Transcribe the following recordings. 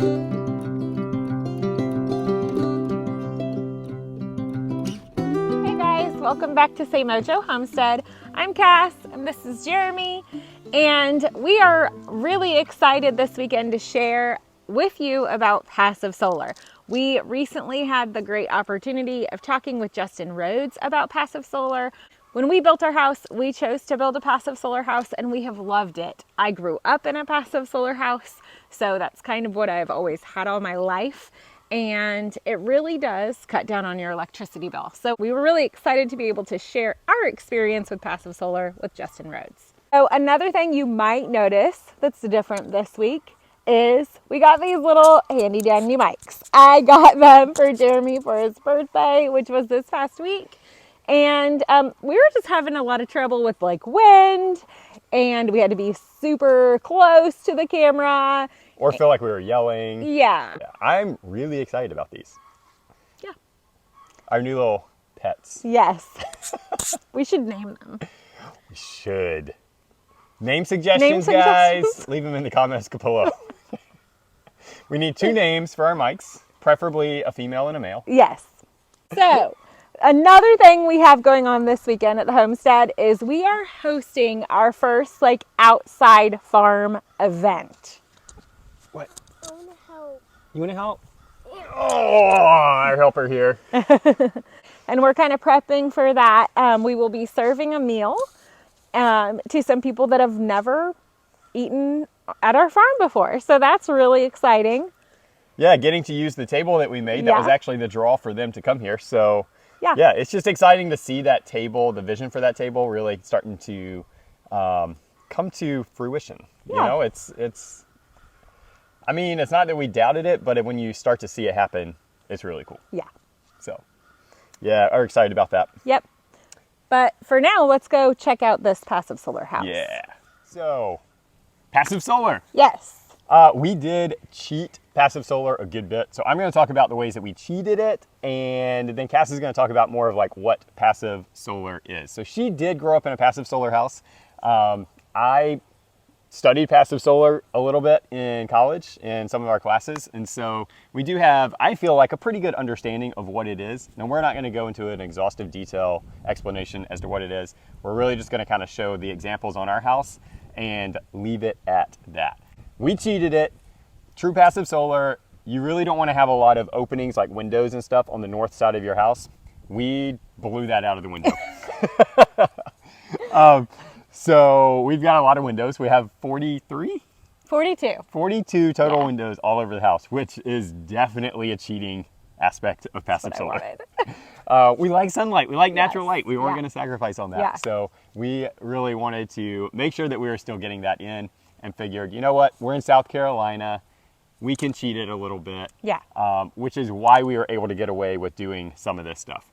Hey guys, welcome back to Say Mojo Homestead. I'm Cass and this is Jeremy, and we are really excited this weekend to share with you about passive solar. We recently had the great opportunity of talking with Justin Rhodes about passive solar. When we built our house, we chose to build a passive solar house and we have loved it. I grew up in a passive solar house, so that's kind of what I've always had all my life. And it really does cut down on your electricity bill. So we were really excited to be able to share our experience with passive solar with Justin Rhodes. So another thing you might notice that's different this week is we got these little handy dandy mics. I got them for Jeremy for his birthday, which was this past week. And we were just having a lot of trouble with like wind, and we had to be super close to the camera. Or feel like we were yelling. Yeah. I'm really excited about these. Yeah. Our new little pets. Yes. We should name them. We should. Name suggestions, guys. Leave them in the comments below. We need 2 names for our mics, preferably a female and a male. Yes. So, another thing we have going on this weekend at the Homestead is we are hosting our first like outside farm event. What? I want to help. You want to help? Oh, our helper here. And we're kind of prepping for that. We will be serving a meal to some people that have never eaten at our farm before. So that's really exciting. Yeah, getting to use the table that we made. That was actually the draw for them to come here. So yeah, it's just exciting to see that table, the vision for that table really starting to come to fruition. Yeah. You know, it's I mean, it's not that we doubted it, but when you start to see it happen, it's really cool. Yeah. So, yeah, are excited about that. Yep. But for now, let's go check out this passive solar house. Yeah. So, passive solar. Yes. We did cheat passive solar a good bit. So I'm going to talk about the ways that we cheated it, and then Cass is going to talk about more of like what passive solar is. So she did grow up in a passive solar house. I studied passive solar a little bit in college in some of our classes, and so we do have, I feel like, a pretty good understanding of what it is. Now, we're not going to go into an exhaustive detail explanation as to what it is. We're really just going to kind of show the examples on our house and leave it at that. We cheated it. True passive solar, you really don't want to have a lot of openings like windows and stuff on the north side of your house. We blew that out of the window. So we've got a lot of windows. We have 42 total windows all over the house, which is definitely a cheating aspect of passive solar. We like sunlight. We like natural light. We weren't going to sacrifice on that. Yeah. So we really wanted to make sure that we were still getting that in, and figured, you know what? We're in South Carolina. We can cheat it a little bit. Yeah. Which is why we were able to get away with doing some of this stuff.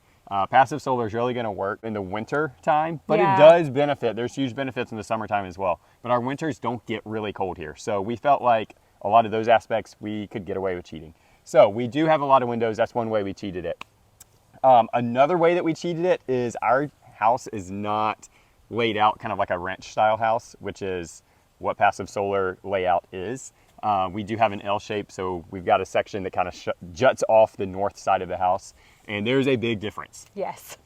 Passive solar is really going to work in the winter time, but it does benefit. There's huge benefits in the summertime as well. But our winters don't get really cold here. So we felt like a lot of those aspects we could get away with cheating. So we do have a lot of windows. That's one way we cheated it. Another way that we cheated it is our house is not laid out kind of like a ranch style house, which is what passive solar layout is. We do have an L shape, so we've got a section that kind of juts off the north side of the house, and there's a big difference. Yes.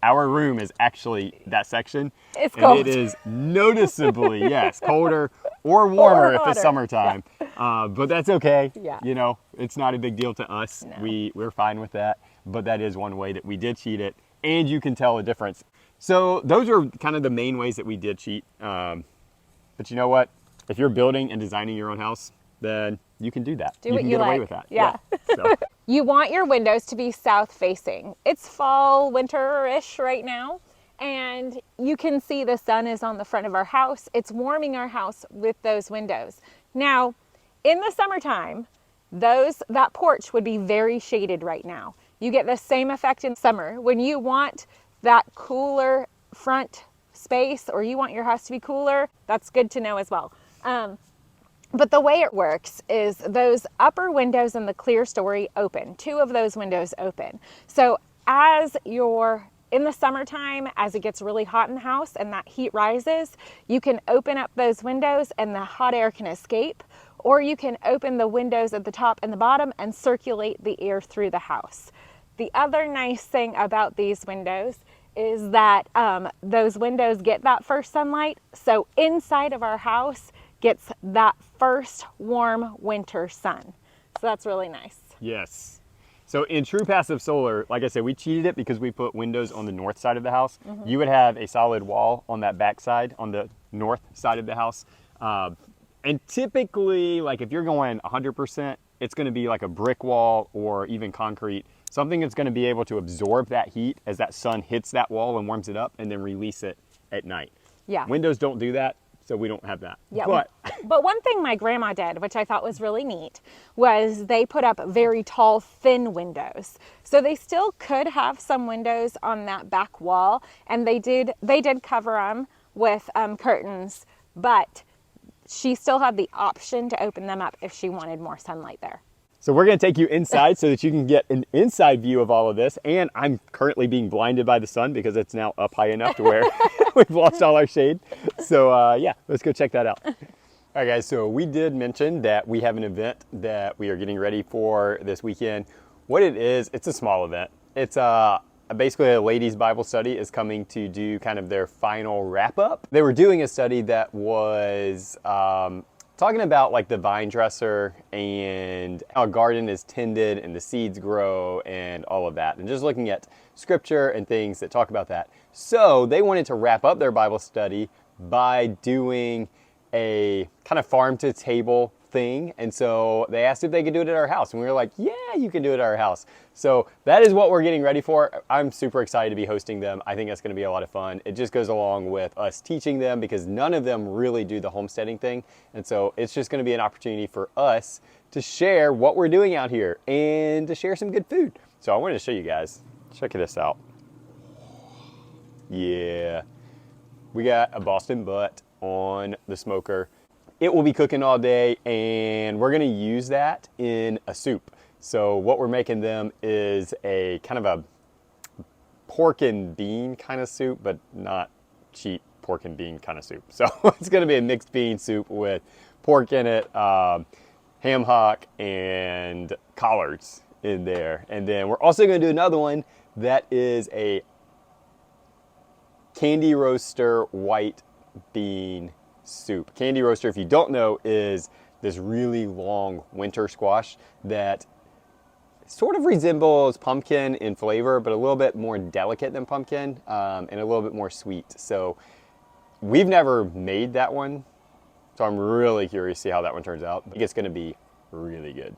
Our room is actually that section. It's cold. And it is noticeably, yes, colder or warmer if it's summertime. Yeah. But that's okay. Yeah. You know, it's not a big deal to us. No. We're fine with that. But that is one way that we did cheat it, and you can tell a difference. So those are kind of the main ways that we did cheat. But you know what? If you're building and designing your own house, then you can do that. Do you what can you get like. away with that. Yeah. So. You want your windows to be south facing. It's fall, winter-ish right now, and you can see the sun is on the front of our house. It's warming our house with those windows. Now, in the summertime, that porch would be very shaded right now. You get the same effect in summer. When you want that cooler front space, or you want your house to be cooler, that's good to know as well. But the way it works is those upper windows in the clear story open. 2 of those windows open. So as you're in the summertime, as it gets really hot in the house and that heat rises, you can open up those windows and the hot air can escape. or you can open the windows at the top and the bottom and circulate the air through the house. The other nice thing about these windows is that those windows get that first sunlight, so inside of our house gets that first warm winter sun. So that's really nice. Yes. So in true passive solar, like I said, we cheated it because we put windows on the north side of the house. You would have a solid wall on that back side, on the north side of the house. And typically, like if you're going 100%, it's going to be like a brick wall or even concrete, something that's going to be able to absorb that heat as that sun hits that wall and warms it up and then release it at night. Yeah. Windows don't do that, so we don't have that. Yeah, But one thing my grandma did, which I thought was really neat, was they put up very tall, thin windows. So they still could have some windows on that back wall, and they did cover them with curtains, but she still had the option to open them up if she wanted more sunlight there. So we're going to take you inside so that you can get an inside view of all of this. And I'm currently being blinded by the sun because it's now up high enough to where we've lost all our shade. So yeah, let's go check that out. All right, guys, so we did mention that we have an event that we are getting ready for this weekend. What it is, it's a small event. It's basically a ladies' Bible study is coming to do kind of their final wrap up. They were doing a study that was talking about like the vine dresser and how a garden is tended and the seeds grow and all of that, and just looking at scripture and things that talk about that. So they wanted to wrap up their Bible study by doing a kind of farm to table thing, and so they asked if they could do it at our house, and we were like, yeah, you can do it at our house. So that is what we're getting ready for. I'm super excited to be hosting them. I think that's going to be a lot of fun. It just goes along with us teaching them because none of them really do the homesteading thing, and so it's just going to be an opportunity for us to share what we're doing out here and to share some good food. So I wanted to show you guys. Check this out. Yeah, we got a Boston butt on the smoker. It will be cooking all day, and we're gonna use that in a soup. So what we're making them is a kind of a pork and bean kind of soup, but not cheap pork and bean kind of soup. So it's gonna be a mixed bean soup with pork in it, ham hock, and collards in there. And then we're also gonna do another one that is a candy roaster white bean soup. Candy roaster, if you don't know, is this really long winter squash that sort of resembles pumpkin in flavor, but a little bit more delicate than pumpkin, and a little bit more sweet. So we've never made that one, so I'm really curious to see how that one turns out. I think it's going to be really good.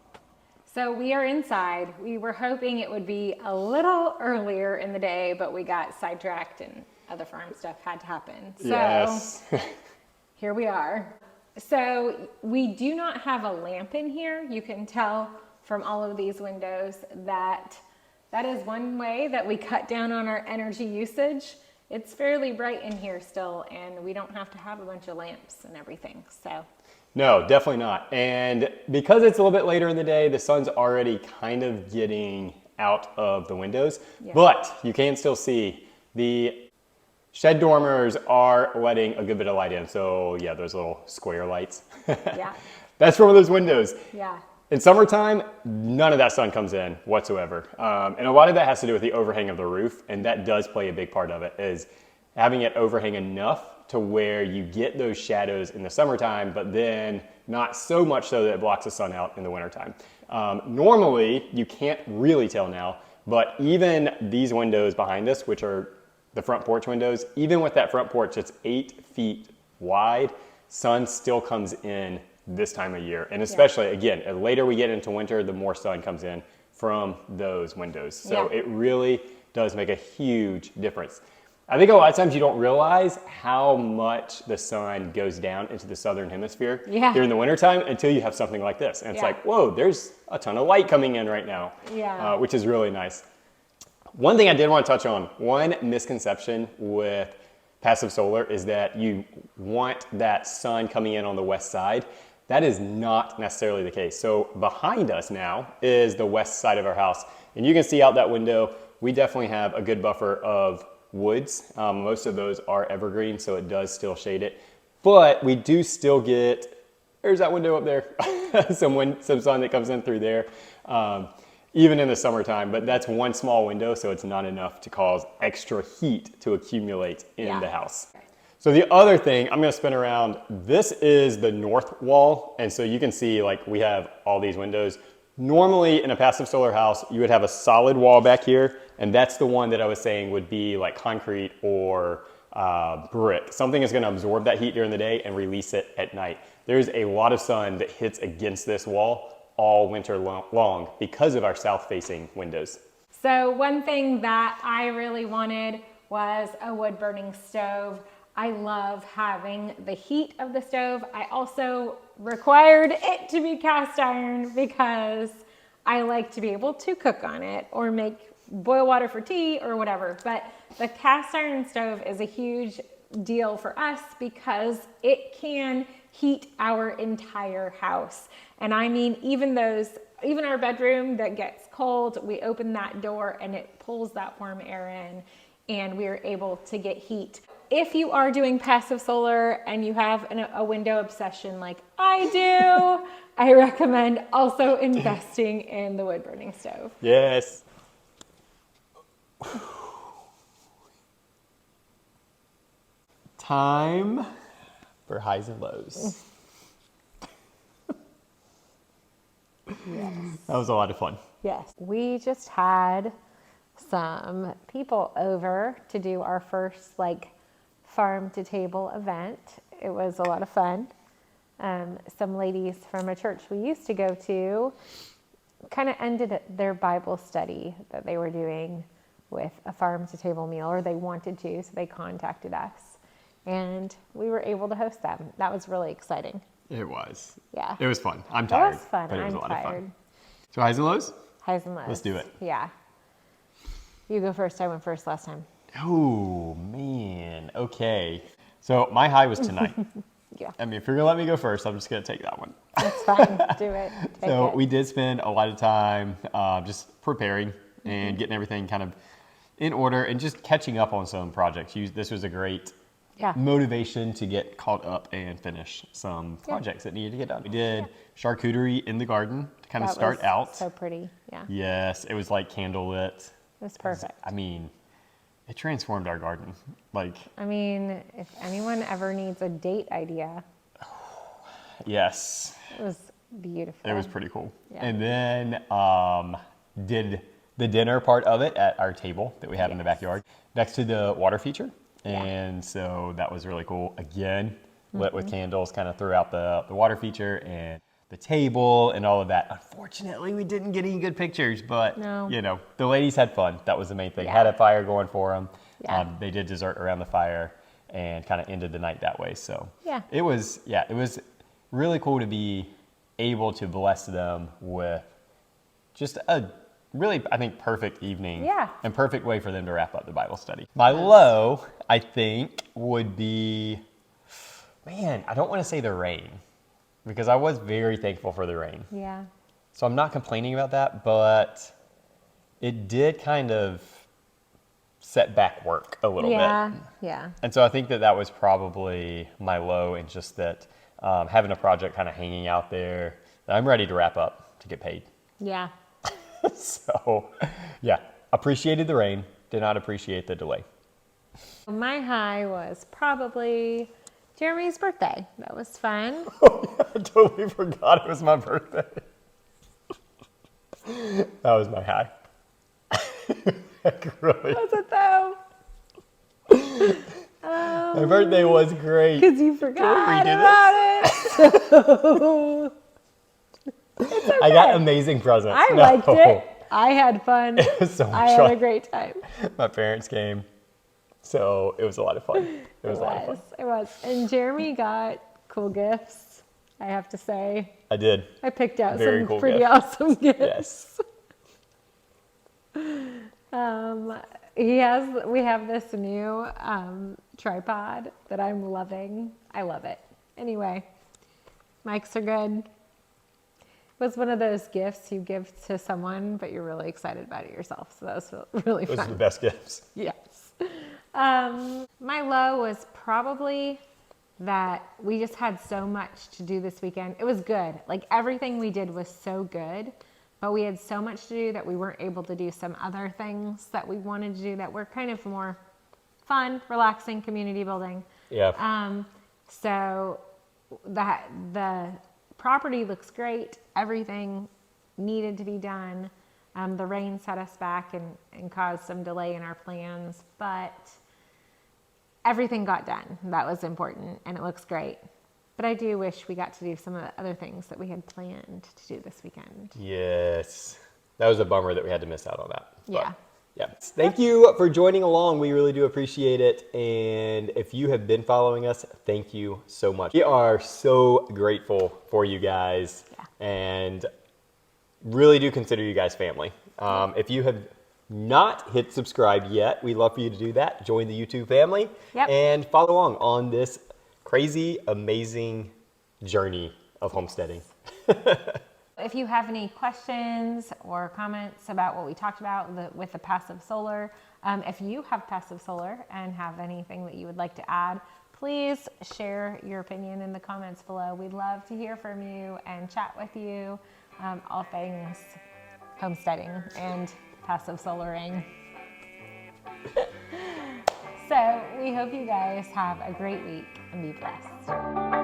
So we are inside. We were hoping it would be a little earlier in the day, but we got sidetracked and other farm stuff had to happen. So Yes. here we are. So we do not have a lamp in here. You can tell from all of these windows that is one way that we cut down on our energy usage. It's fairly bright in here still, and we don't have to have a bunch of lamps and everything. So No, definitely not. And because it's a little bit later in the day, the sun's already kind of getting out of the windows, but you can still see the shed dormers are letting a good bit of light in. So yeah, those little square lights. yeah, That's from those windows. yeah. In summertime, none of that sun comes in whatsoever. And a lot of that has to do with the overhang of the roof. And that does play a big part of it, is having it overhang enough to where you get those shadows in the summertime, but then not so much so that it blocks the sun out in the wintertime. Normally, you can't really tell now, but even these windows behind us, which are the front porch windows, even with that front porch that's 8 feet wide, sun still comes in this time of year. And especially, again, the later we get into winter, the more sun comes in from those windows. So it really does make a huge difference. I think a lot of times you don't realize how much the sun goes down into the southern hemisphere during the wintertime until you have something like this. And it's like, whoa, there's a ton of light coming in right now, which is really nice. One thing I did want to touch on, one misconception with passive solar is that you want that sun coming in on the west side. That is not necessarily the case. So behind us now is the west side of our house. And you can see out that window, we definitely have a good buffer of woods. Most of those are evergreen, so it does still shade it. But we do still get there's that window up there. some sun that comes in through there, even in the summertime. But that's one small window, so it's not enough to cause extra heat to accumulate in the house. So the other thing, I'm gonna spin around, this is the north wall. And so you can see like we have all these windows. Normally in a passive solar house, you would have a solid wall back here. And that's the one that I was saying would be like concrete or brick. Something is gonna absorb that heat during the day and release it at night. There's a lot of sun that hits against this wall all winter long because of our south facing windows. So one thing that I really wanted was a wood burning stove. I love having the heat of the stove. I also required it to be cast iron because I like to be able to cook on it or boil water for tea or whatever. But the cast iron stove is a huge deal for us because it can heat our entire house. And I mean, even our bedroom that gets cold, we open that door and it pulls that warm air in and we're able to get heat. If you are doing passive solar and you have a window obsession like I do, I recommend also investing in the wood burning stove. Yes. Time for highs and lows. Yes. That was a lot of fun. Yes. We just had some people over to do our first farm to table event. It was a lot of fun. Some ladies from a church we used to go to kind of ended their Bible study that they were doing with a farm to table meal, or they wanted to, so they contacted us and we were able to host them. That was really exciting. It was. Yeah. It was fun. I'm tired. It was fun. But it was I'm a lot tired. of fun. So highs and lows? Highs and lows. Let's do it. Yeah. You go first. I went first last time. Oh, man. Okay. So my high was tonight. Yeah. I mean, if you're going to let me go first, I'm just going to take that one. That's fine. Do it. Take it. We did spend a lot of time just preparing and getting everything kind of in order and just catching up on some projects. This was a great motivation to get caught up and finish some projects that needed to get done. We did charcuterie in the garden to kind of start out. So pretty. Yeah. Yes. It was like candlelit. It was perfect. I mean, it transformed our garden. I mean, if anyone ever needs a date idea. Yes. It was beautiful. It was pretty cool. Yeah. And then did the dinner part of it at our table that we have in the backyard next to the water feature. And so that was really cool. Again, lit with candles kind of throughout the water feature and the table and all of that. Unfortunately, we didn't get any good pictures, but you know, the ladies had fun. That was the main thing. Had a fire going for them. They did dessert around the fire and kind of ended the night that way. So it was really cool to be able to bless them with just a really, I think, perfect evening and perfect way for them to wrap up the Bible study. My low, I think, would be, man, I don't want to say the rain because I was very thankful for the rain. Yeah. So I'm not complaining about that, but it did kind of set back work a little bit. Yeah. And so I think that was probably my low, and just that having a project kind of hanging out there that I'm ready to wrap up to get paid. Yeah. So, appreciated the rain, did not appreciate the delay. My high was probably Jeremy's birthday. That was fun. Oh, yeah, I totally forgot it was my birthday. That was my high. Really. Was it though? My birthday was great. Because you forgot about it. Okay. I got amazing presents. I liked it. I had fun. It was so much I had a great time. My parents came, so it was a lot of fun. It was a lot of fun. It was. And Jeremy got cool gifts, I have to say. I did. I picked out Very some cool pretty gift. awesome gifts. Yes. We have this new tripod that I'm loving. I love it. Anyway, mics are good. It was one of those gifts you give to someone, but you're really excited about it yourself. So that was really fun. Those are the best gifts. Yes. My low was probably that we just had so much to do this weekend. It was good. Like everything we did was so good, but we had so much to do that we weren't able to do some other things that we wanted to do that were kind of more fun, relaxing, community building. Yeah. So the property looks great. Everything needed to be done. The rain set us back and caused some delay in our plans, but everything got done. That was important, and it looks great. But I do wish we got to do some of the other things that we had planned to do this weekend. Yes. That was a bummer that we had to miss out on that. Yeah. Yeah. Thank you for joining along. We really do appreciate it. And if you have been following us, thank you so much. We are so grateful for you guys. Yeah. And really do consider you guys family. If you have not hit subscribe yet, we'd love for you to do that. Join the YouTube family. Yep. And follow along on this crazy, amazing journey of homesteading. If you have any questions or comments about what we talked about with the passive solar, if you have passive solar and have anything that you would like to add, please share your opinion in the comments below. We'd love to hear from you and chat with you, all things homesteading and passive solaring. So we hope you guys have a great week and be blessed.